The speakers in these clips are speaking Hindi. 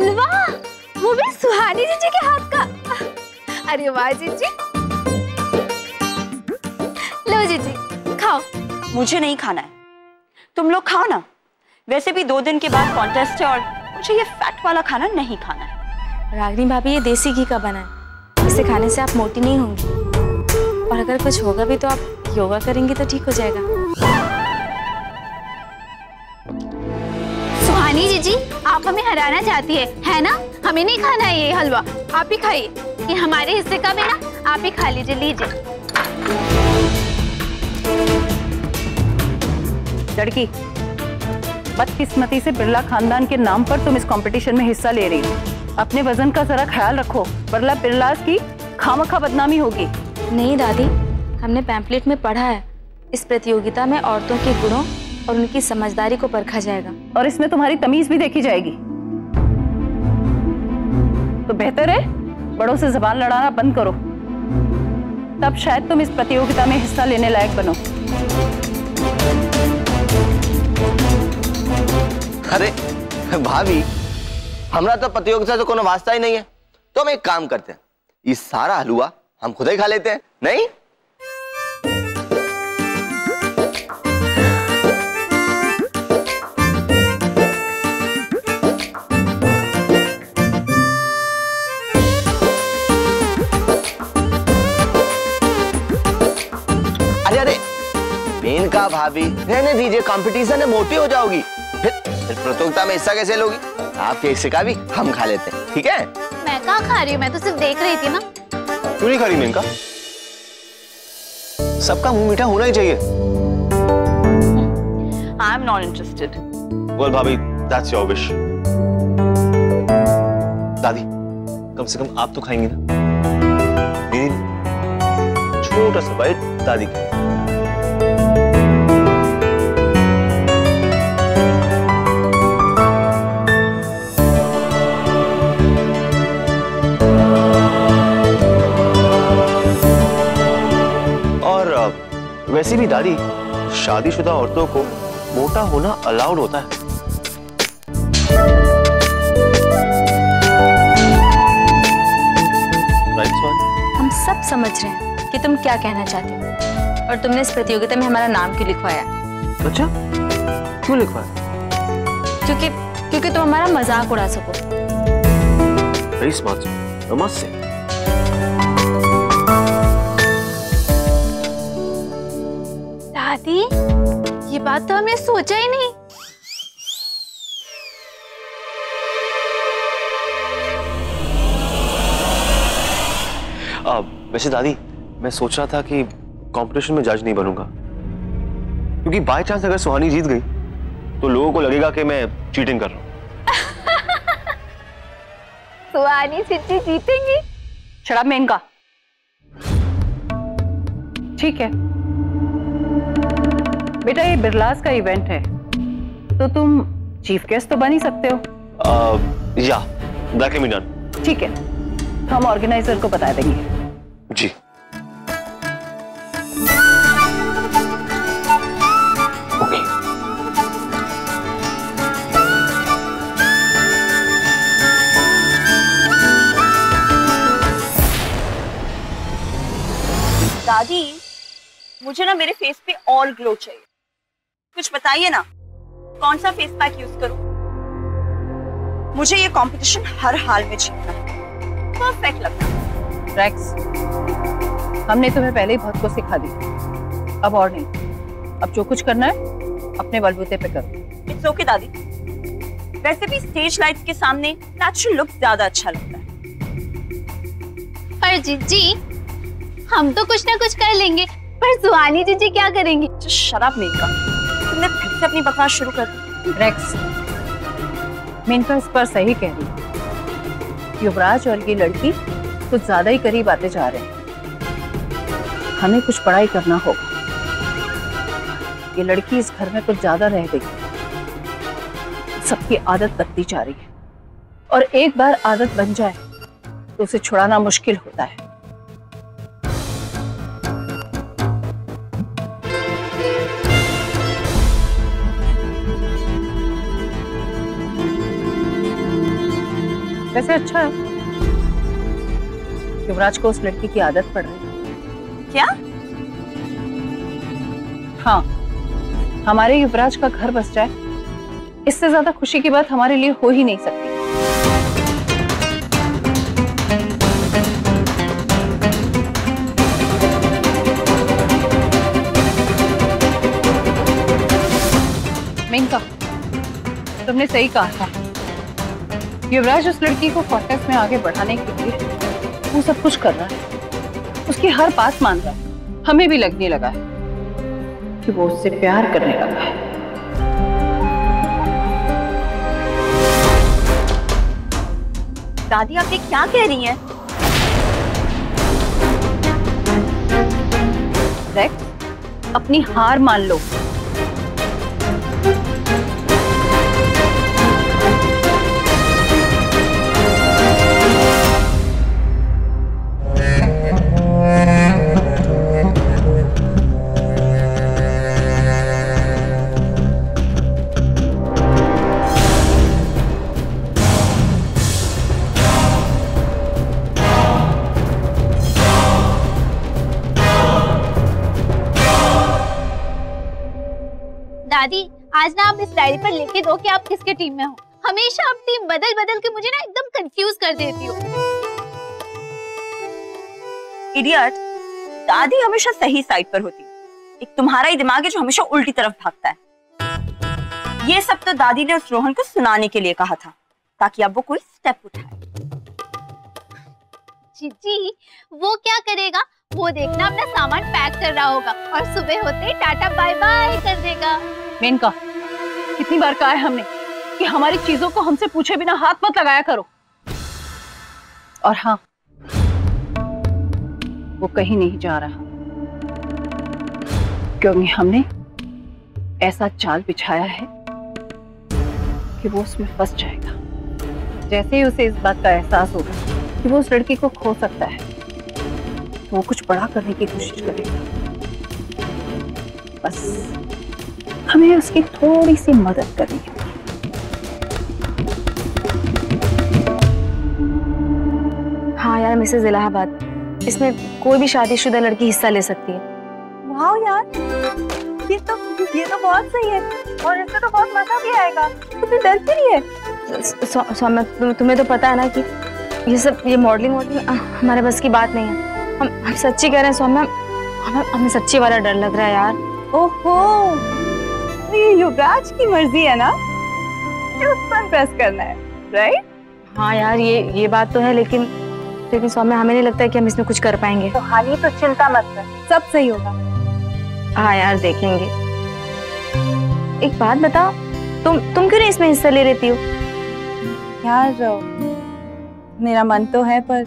हलवा, वो भी सुहानी जीजी के हाथ का। अरे वाह जीजी। लो जीजी खाओ। मुझे नहीं खाना है, तुम लोग खाओ ना। वैसे भी 2 दिन के बाद कॉन्टेस्ट है और मुझे ये फैट वाला खाना नहीं खाना है। रागिनी भाभी, ये देसी घी का बना है, इसे खाने से आप मोटी नहीं होंगी, और अगर कुछ होगा भी तो आप योगा करेंगी तो ठीक हो जाएगा। सुहानी जीजी, आप हमें हराना चाहती है ना? हमें नहीं खाना है ये हलवा, आप ही खाइए। ये हमारे हिस्से का भी ना, आप ही खा लीजिए। लीजिए। लड़की, बदकिस्मती से बिरला खानदान के नाम पर तुम इस कंपटीशन में हिस्सा ले रही हो। अपने वजन का जरा ख्याल रखो, वरना बिरलास की खामखा बदनामी होगी। नहीं दादी, हमने पैम्पलेट में पढ़ा है, इस प्रतियोगिता में औरतों के गुणों और उनकी समझदारी को परखा जाएगा, और इसमें तुम्हारी तमीज भी देखी जाएगी। तो बेहतर है बड़ों से जबान लड़ाना बंद करो, तब शायद तुम इस प्रतियोगिता में हिस्सा लेने लायक बनो। अरे भाभी, हमरा तो प्रतियोगिता से कोनो वास्ता ही नहीं है, तो हम एक काम करते हैं, ये सारा हलवा हम खुद ही खा लेते हैं, नहीं? अरे मेनका भाभी, रहने दीजिए, कंपटीशन है, मोटी हो जाओगी। फिर प्रतियोगिता में हिस्सा कैसे लोगी? आपके हिस्से का भी हम खा लेते हैं, ठीक है? मैं कहाँ खा रही हूँ, मैं तो सिर्फ देख रही थी ना। क्यों नहीं खा रही मेनका? सबका मुंह मीठा होना ही चाहिए। I am not interested. Well भाभी, दैट्स योर विश। दादी, कम से कम आप तो खाएंगी ना? दीदी, छोटा सा बाइट दादी का। वैसे भी दादी, शादीशुदा औरतों को मोटा होना अलाउड होता है। हम सब समझ रहे हैं कि तुम क्या कहना चाहते हो, और तुमने इस प्रतियोगिता में हमारा नाम क्यों लिखवाया। अच्छा, क्यों लिखवाया? क्योंकि तुम हमारा मजाक उड़ा सको। वेरी स्मार्ट, नमस्ते। दादी, ये बात तो हमने सोचा ही नहीं। वैसे दादी, मैं सोच रहा था कि कंपटीशन में जज नहीं बनूंगा, क्योंकि बाय चांस अगर सुहानी जीत गई तो लोगों को लगेगा कि मैं चीटिंग कर रहा हूं। सुहानी जीजी जीतेंगी? शराब मेनका, ठीक है बेटा, ये बिरलास का इवेंट है, तो तुम चीफ गेस्ट तो बन ही सकते हो। या दैट कैन बी डन। ठीक है, हम ऑर्गेनाइजर को बता देंगे। जी। ओके। दादी, मुझे ना मेरे फेस पे और ग्लो चाहिए, कुछ बताइए ना, कौन सा फेस पैक यूज करूं? मुझे ये कंपटीशन हर हाल में जीतना है, परफेक्ट लगना है। रेक्स, हमने तुम्हें पहले ही बहुत कुछ सिखा दिया, अब और नहीं। अब जो कुछ करना है अपने बलबूते पे करो। इट्स ओके दादी, वैसे भी स्टेज लाइट्स के सामने नेचुरल लुक ज्यादा अच्छा लगता है। पर जीजी, हम तो कुछ ना कुछ कर लेंगे, पर सुहानी जीजी क्या करेंगी? शराब मेनका, तुमने फिर से अपनी बकवास शुरू कर दी। रेक्स, मेनका इस पर सही कह रही है, युवराज और ये लड़की कुछ ज्यादा ही करीब आते जा रहे हैं। हमें कुछ पढ़ाई करना होगा। ये लड़की इस घर में कुछ ज्यादा रह गई, सबकी आदत बनती जा रही है, और एक बार आदत बन जाए तो उसे छुड़ाना मुश्किल होता है। वैसे अच्छा है, युवराज को उस लड़की की आदत पड़ रही है। क्या? हाँ, हमारे युवराज का घर बस जाए, इससे ज्यादा खुशी की बात हमारे लिए हो ही नहीं सकती। मेनका, तुमने सही कहा था। युवराज उस लड़की को कॉन्टेस्ट में आगे बढ़ाने के लिए वो सब कुछ कर रहा है, उसकी हर बात मान रहा है। हमें भी लगने लगा है कि वो उससे प्यार करने लगा है। दादी, आप ये क्या कह रही हैं? रेक्स, अपनी हार मान लो। दादी, आज ना आप इस डायरी पर लिखे दो कि आप किसके टीम में हो। हमेशा आप टीम बदल बदल के मुझे ना एकदम कंफ्यूज कर देती हो। इडियट, दादी हमेशा सही साइड पर होती है। एक तुम्हारा ही दिमाग है जो हमेशा उल्टी तरफ भागता है। ये सब तो दादी ने उस रोहन को सुनाने के लिए कहा था, ताकि अब वो कोई स्टेप उठाए। जीजी, वो क्या करेगा? वो देखना अपना सामान पैक कर रहा होगा और सुबह होते ही टाटा बाय बाय कर देगा। मेनका, कितनी बार कहा है हमने कि हमारी चीजों को हमसे पूछे बिना हाथ मत लगाया करो। और हाँ, वो कहीं नहीं जा रहा, क्योंकि हमने ऐसा जाल बिछाया है कि वो उसमें फंस जाएगा। जैसे ही उसे इस बात का एहसास होगा कि वो उस लड़की को खो सकता है, तो वो कुछ बड़ा करने की कोशिश करेगा। बस हमें उसकी थोड़ी सी मदद करनी है। हाँ यार मिसेस इलाहाबाद, इसमें कोई भी शादीशुदा लड़की हिस्सा ले सकती है। वाह यार, ये तो बहुत सही है और इससे तो बहुत मजा भी आएगा। तुम्हें डरती नहीं है? सौम्या, तुम्हें तो पता है ना कि ये मॉडलिंग हमारे बस की बात नहीं है। हम सच्ची कह रहे हैं सौम्या, हमें सच्ची वाला डर लग रहा है यार। ओहो, ये युवराज की मर्जी है ना, मुझे उस पर इम्प्रेस करना है, राइट? हाँ यार, ये बात तो है, लेकिन सौम्या, हमें नहीं लगता है कि हम इसमें कुछ कर पाएंगे। तो हाली तो चिंता मत कर, सब सही होगा। हाँ यार, देखेंगे। एक बात बताओ, तुम क्यों नहीं इसमें हिस्सा ले लेती हो? यार मेरा मन तो है, पर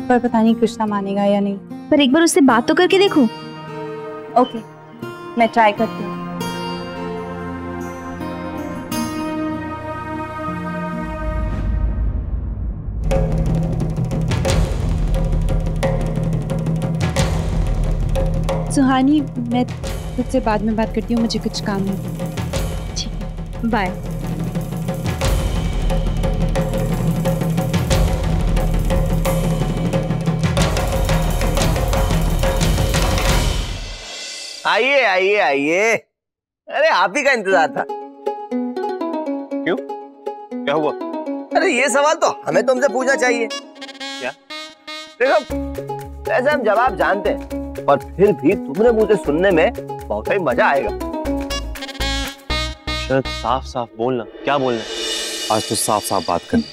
पता नहीं कृष्णा मानेगा या नहीं। पर एक बार उससे बात तो करके देखो। ओके, मैं ट्राई करती हूँ। सुहानी, मैं तुझसे बाद में बात करती हूँ, मुझे कुछ काम है। ठीक है, बाय। आइए आइए आइए, अरे आप ही का इंतजार था। क्यों, क्या हुआ? अरे ये सवाल तो हमें तुमसे पूछना चाहिए। क्या? देखो, वैसे हम जवाब जानते हैं, पर फिर भी तुम्हारे मुझे सुनने में बहुत ही मजा आएगा। शायद साफ साफ बोलना, क्या बोलना है? आज तो साफ साफ बात करनी,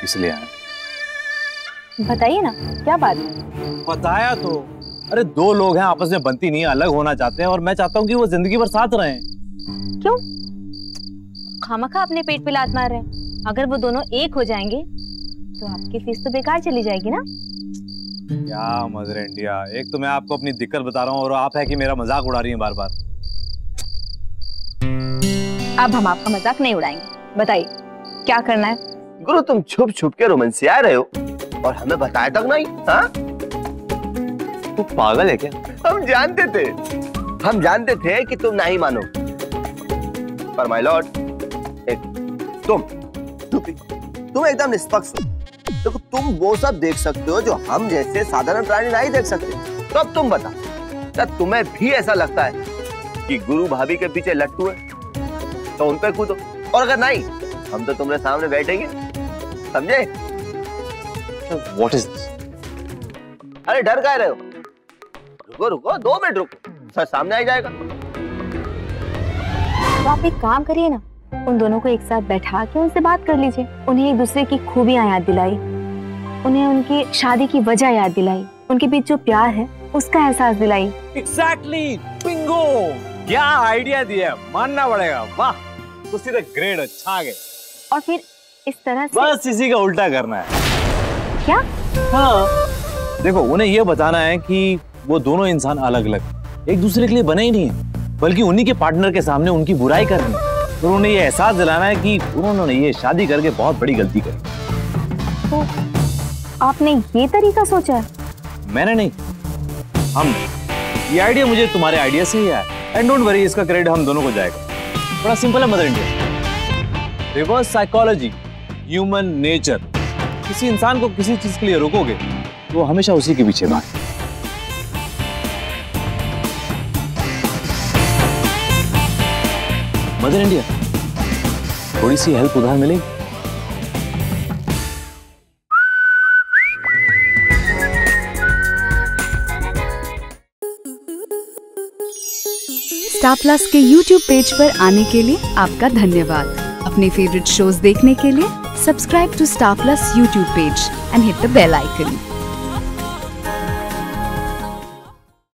इसलिए आया। बताइए ना, क्या बात? बताया तो, अरे दो लोग हैं, आपस में बनती नहीं है, अलग होना चाहते हैं, और मैं चाहता हूँ कि वो जिंदगी भर साथ रहें। क्यों? खामखा अपने पेट पे लात मार रहे हैं। अगर वो दोनों एक हो जाएंगे तो आपकी फीस तो बेकार चली जाएगी ना। क्या मदर इंडिया, एक तो मैं आपको अपनी दिक्कत बता रहा हूँ और आप है कि मेरा मजाक उड़ा रही हैं बार बार। अब हम आपका मजाक नहीं उड़ाएंगे, बताइए क्या करना है? गुरु, तुम छुप छुप के रोमांसिया रहे हो और हमें बताया तक नहीं। हाँ, तू पागल है क्या? हम जानते थे कि तुम नहीं मानो, पर माय लॉर्ड, तुम तुम एकदम निष्पक्ष हो। देखो तुम वो सब देख सकते हो जो हम जैसे साधारण प्राणी नहीं देख सकते। तो अब तुम बता, क्या तुम्हें भी ऐसा लगता है कि गुरु भाभी के पीछे लट्टू है तो उन पे कूदो, और अगर नहीं हम तो तुम्हारे सामने बैठेंगे, समझे? What is this? अरे डर क्या रहे हो? रुको रुको 2 मिनट रुको, सर सामने आ जाएगा। तो आप एक काम करिए ना, उन दोनों को एक साथ बैठा के उनसे बात कर लीजिए। उन्हें एक दूसरे की खूबियां याद दिलाई, उन्हें उनकी शादी की वजह याद दिलाई, उनके बीच जो प्यार है उसका एहसास दिलाई। एग्जैक्टली, बिंगो, क्या आइडिया दिया, मानना पड़ेगा। वाह, तो सीधा ग्रेड अच्छा गए। और फिर इस तरह से बस इसी का उल्टा करना है। क्या? हाँ, देखो उन्हें यह बताना है कि वो दोनों इंसान अलग अलग एक दूसरे के लिए बने ही नहीं है, बल्कि उन्हीं के पार्टनर के सामने उनकी बुराई करनी है। और उन्हें ये एहसास दिलाना है कि उन्होंने ये शादी करके बहुत बड़ी गलती करी। तो आपने ये तरीका सोचा है? मैंने नहीं, हम। ये आइडिया मुझे तुम्हारे आइडिया से ही आया। एंड डोंट वरी, इसका क्रेडिट हम दोनों को जाएगा। बड़ा सिंपल है mother India. Reverse psychology, human nature. किसी इंसान को किसी चीज के लिए रोकोगे तो हमेशा उसी के पीछे भागे। मदर इंडिया, थोड़ी सी हेल्प उधार मिलेगी? स्टार प्लस के YouTube पेज पर आने के लिए आपका धन्यवाद। अपने फेवरेट शोज देखने के लिए subscribe to Star Plus YouTube page and hit the bell icon.